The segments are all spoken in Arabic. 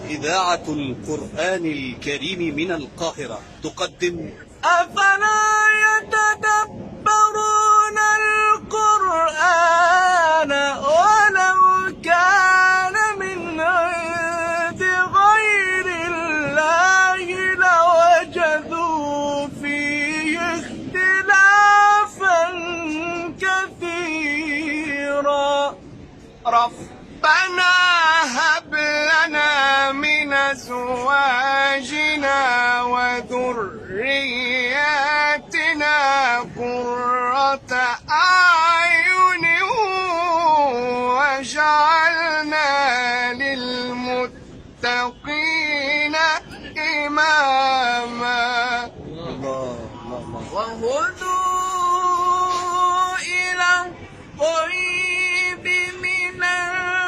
إذاعة القرآن الكريم من القاهرة تقدم أفلا يتدبرون القرآن ولو كان من عند غير الله لوجدوا فيه اختلافا كثيرا. ربنا هب لنا من أزواجنا وذرياتنا قرة أعين واجعلنا للمتقين إماما. وهدوا إلى الطيب من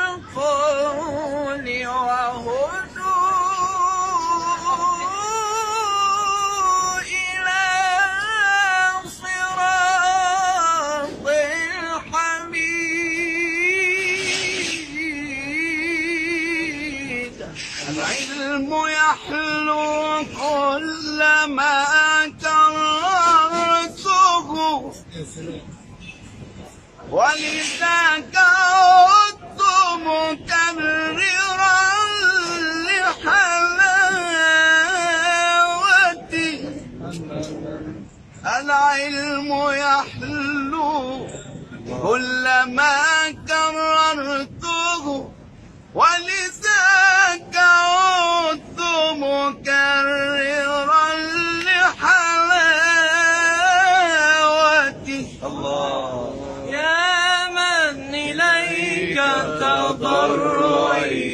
القول وهدوا إلى صراط الحميد. العلم يحلو كلما كررته ولذاك عدت مكررا لحلاوتي. العلم يحلو كلما كررته ولذاك عدت مكررا لحلاوتي. يا من إليك تضرعي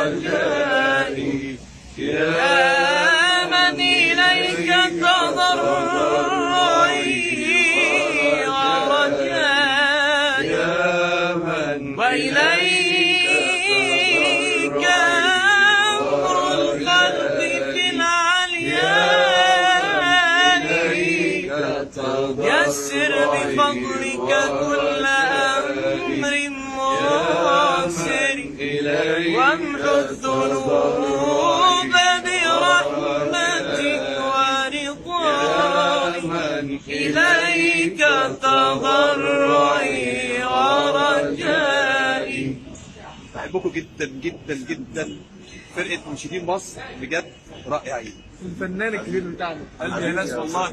ورجائي، يا من إليك تضرعي ورجائي، وإليك أمر الخلق في العليان. يسر بفضلك كل أمر معسر وامحو الذنوب برحمتك ورضوانك. إليك تضرعي ورجائي. بحبكم جدا جدا جدا. فرقة منشدين مصر بجد رائعين. الفنان الكبير بتاعنا قلبي يا ناس والله.